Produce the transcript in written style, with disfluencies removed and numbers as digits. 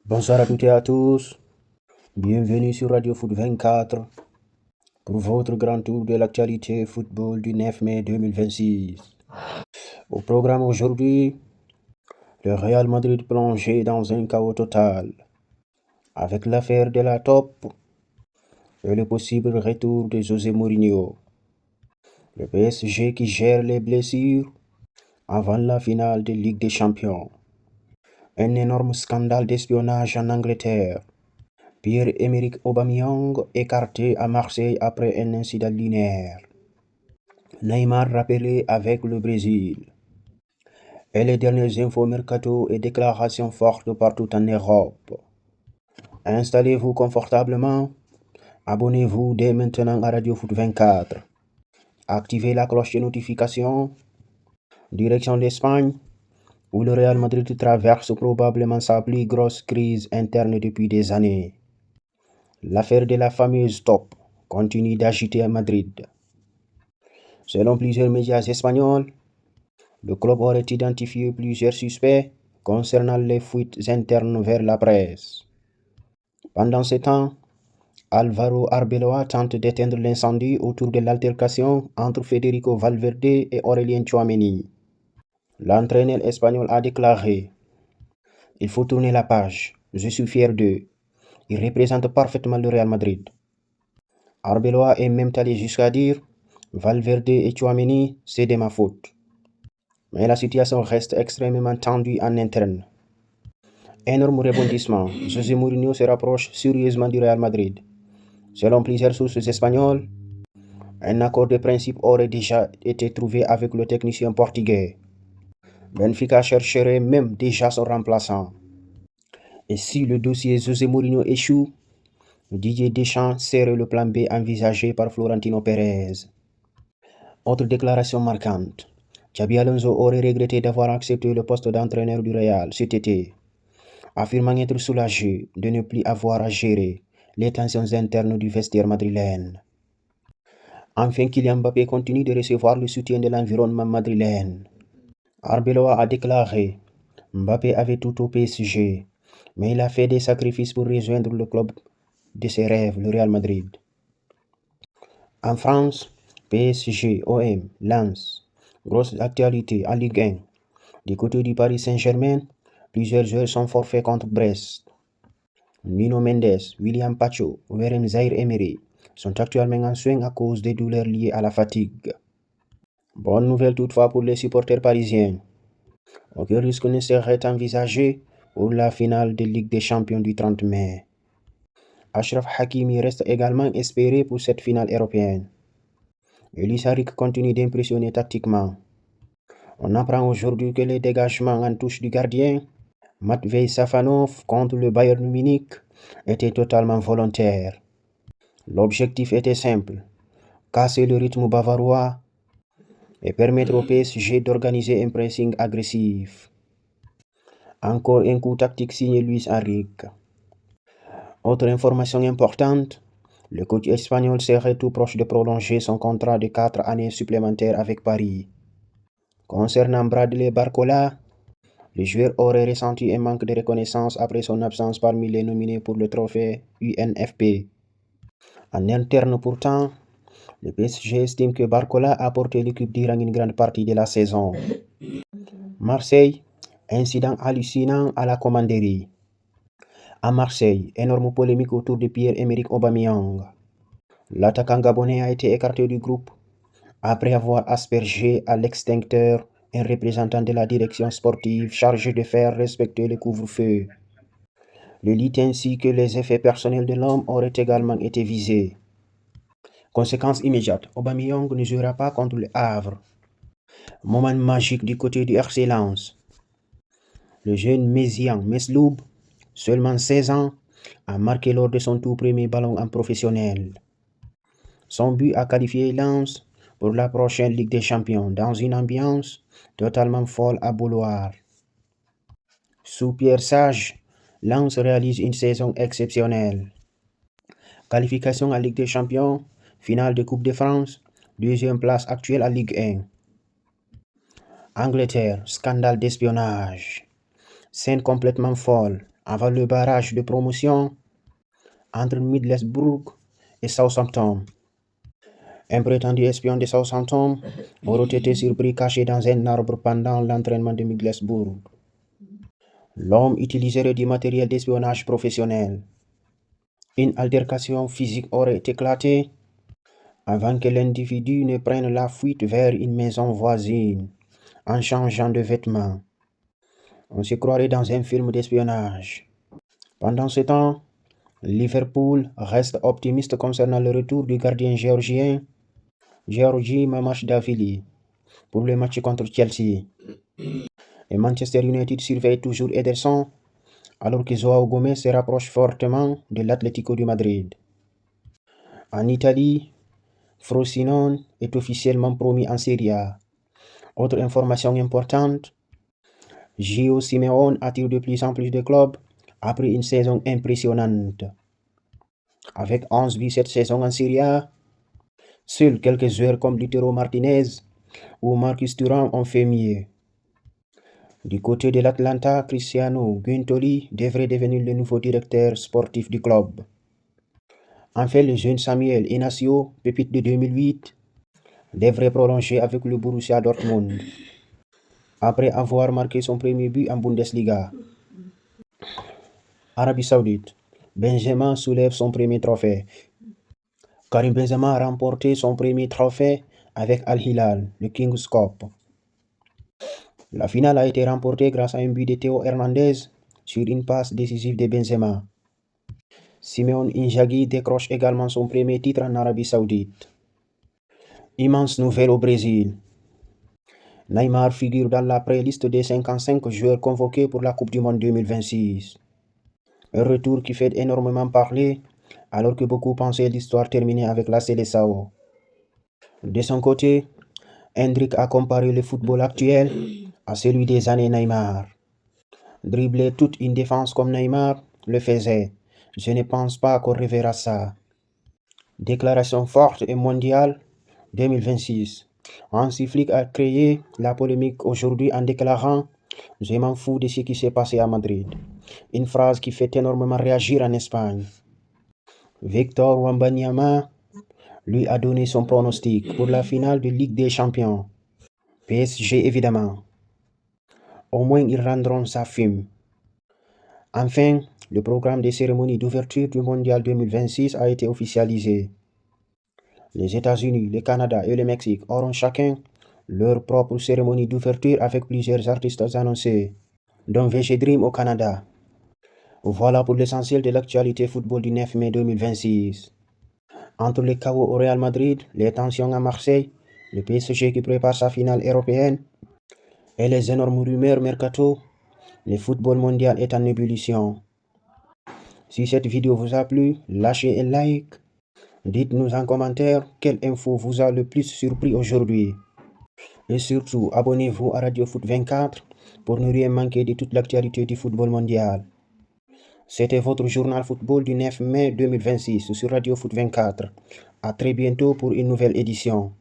Bonsoir à toutes et à tous. Bienvenue sur Radio Foot 24 pour votre grand tour de l'actualité football du 9 mai 2026. Au programme aujourd'hui, le Real Madrid plongé dans un chaos total avec l'affaire de la top et le possible retour de José Mourinho. Le PSG qui gère les blessures avant la finale de Ligue des Champions. Un énorme scandale d'espionnage en Angleterre. Pierre-Emerick Aubameyang écarté à Marseille après un incident linéaire. Neymar rappelé avec le Brésil. Et les dernières infos mercato et déclarations fortes partout en Europe. Installez-vous confortablement. Abonnez-vous dès maintenant à Radio Foot 24. Activez la cloche de notification. Direction l'Espagne, où le Real Madrid traverse probablement sa plus grosse crise interne depuis des années. L'affaire de la fameuse top continue d'agiter à Madrid. Selon plusieurs médias espagnols, le club aurait identifié plusieurs suspects concernant les fuites internes vers la presse. Pendant ce temps, Álvaro Arbeloa tente d'éteindre l'incendie autour de l'altercation entre Federico Valverde et Aurélien Tchouaméni. L'entraîneur espagnol a déclaré « Il faut tourner la page, je suis fier d'eux. Ils représentent parfaitement le Real Madrid. » Arbeloa est même allé jusqu'à dire « Valverde et Tchouaméni, c'est de ma faute. » Mais la situation reste extrêmement tendue en interne. Énorme rebondissement, José Mourinho se rapproche sérieusement du Real Madrid. Selon plusieurs sources espagnoles, un accord de principe aurait déjà été trouvé avec le technicien portugais. Benfica chercherait même déjà son remplaçant. Et si le dossier José Mourinho échoue, Didier Deschamps serait le plan B envisagé par Florentino Pérez. Autre déclaration marquante. Xabi Alonso aurait regretté d'avoir accepté le poste d'entraîneur du Real cet été, affirmant être soulagé de ne plus avoir à gérer les tensions internes du vestiaire madrilène. Enfin, Kylian Mbappé continue de recevoir le soutien de l'environnement madrilène. Arbeloa a déclaré « Mbappé avait tout au PSG, mais il a fait des sacrifices pour rejoindre le club de ses rêves, le Real Madrid. » En France, PSG, OM, Lens, grosse actualité en Ligue 1. Du côté du Paris Saint-Germain, plusieurs joueurs sont forfaits contre Brest. Nuno Mendes, William Pacho, Werem Zaïre-Emery sont actuellement en soins à cause des douleurs liées à la fatigue. Bonne nouvelle toutefois pour les supporters parisiens. Aucun risque ne serait envisagé pour la finale de Ligue des Champions du 30 mai. Achraf Hakimi reste également espéré pour cette finale européenne. Elie Sarik continue d'impressionner tactiquement. On apprend aujourd'hui que les dégagements en touche du gardien, Matvei Safanov contre le Bayern Munich, étaient totalement volontaires. L'objectif était simple, casser le rythme bavarois et permettre au PSG d'organiser un pressing agressif. Encore un coup tactique signé Luis Enrique. Autre information importante, le coach espagnol serait tout proche de prolonger son contrat de 4 années supplémentaires avec Paris. Concernant Bradley Barcola, le joueur aurait ressenti un manque de reconnaissance après son absence parmi les nominés pour le trophée UNFP. En interne pourtant, le PSG estime que Barcola a porté l'équipe durant une grande partie de la saison. Marseille, incident hallucinant à la commanderie. À Marseille, énorme polémique autour de Pierre-Emerick Aubameyang. L'attaquant gabonais a été écarté du groupe après avoir aspergé à l'extincteur un représentant de la direction sportive chargé de faire respecter le couvre-feu. Le lit ainsi que les effets personnels de l'homme auraient également été visés. Conséquence immédiate, Aubameyang ne jouera pas contre le Havre. Moment magique du côté du RC Lens. Le jeune Mézian Mesloub, seulement 16 ans, a marqué lors de son tout premier ballon en professionnel. Son but a qualifié Lens pour la prochaine Ligue des Champions dans une ambiance totalement folle à Bouloir. Sous Pierre Sage, Lens réalise une saison exceptionnelle. Qualification à Ligue des Champions, finale de Coupe de France, deuxième place actuelle à Ligue 1. Angleterre, scandale d'espionnage. Scène complètement folle avant le barrage de promotion entre Middlesbrough et Southampton. Un prétendu espion de Southampton aurait été surpris caché dans un arbre pendant l'entraînement de Middlesbrough. L'homme utiliserait du matériel d'espionnage professionnel. Une altercation physique aurait éclaté avant que l'individu ne prenne la fuite vers une maison voisine en changeant de vêtements. On se croirait dans un film d'espionnage. Pendant ce temps, Liverpool reste optimiste concernant le retour du gardien géorgien Georgi Mamardashvili pour le match contre Chelsea. Et Manchester United surveille toujours Ederson alors que Joao Gomez se rapproche fortement de l'Atlético de Madrid. En Italie, Frosinone est officiellement promis en Serie A. Autre information importante, Gio Simeone attire de plus en plus de clubs après une saison impressionnante. Avec 11 buts cette saison en Serie A, seuls quelques joueurs comme Lautaro Martinez ou Marcus Thuram ont fait mieux. Du côté de l'Atlanta, Cristiano Guintoli devrait devenir le nouveau directeur sportif du club. Enfin, le jeune Samuel Inacio, pépite de 2008, devrait prolonger avec le Borussia Dortmund après avoir marqué son premier but en Bundesliga. Arabie Saoudite, Benzema soulève son premier trophée. Karim Benzema a remporté son premier trophée avec Al Hilal, le King's Cup. La finale a été remportée grâce à un but de Théo Hernandez sur une passe décisive de Benzema. Simone Inzaghi décroche également son premier titre en Arabie Saoudite. Immense nouvelle au Brésil. Neymar figure dans la pré-liste des 55 joueurs convoqués pour la Coupe du Monde 2026. Un retour qui fait énormément parler alors que beaucoup pensaient l'histoire terminée avec la Seleção. De son côté, Hendrik a comparé le football actuel à celui des années Neymar. Dribbler toute une défense comme Neymar le faisait. Je ne pense pas qu'on reverra ça. Déclaration forte et mondiale 2026. Hansi Flick a créé la polémique aujourd'hui en déclarant « Je m'en fous de ce qui s'est passé à Madrid ». Une phrase qui fait énormément réagir en Espagne. Victor Wembanyama lui a donné son pronostic pour la finale de Ligue des Champions. PSG évidemment. Au moins ils rendront sa fume. Enfin, le programme des cérémonies d'ouverture du Mondial 2026 a été officialisé. Les États-Unis, le Canada et le Mexique auront chacun leur propre cérémonie d'ouverture avec plusieurs artistes annoncés, dont VG Dream au Canada. Voilà pour l'essentiel de l'actualité football du 9 mai 2026. Entre les chaos au Real Madrid, les tensions à Marseille, le PSG qui prépare sa finale européenne et les énormes rumeurs mercato, le football mondial est en ébullition. Si cette vidéo vous a plu, lâchez un like. Dites-nous en commentaire quelle info vous a le plus surpris aujourd'hui. Et surtout, abonnez-vous à Radio Foot 24 pour ne rien manquer de toute l'actualité du football mondial. C'était votre journal football du 9 mai 2026 sur Radio Foot 24. À très bientôt pour une nouvelle édition.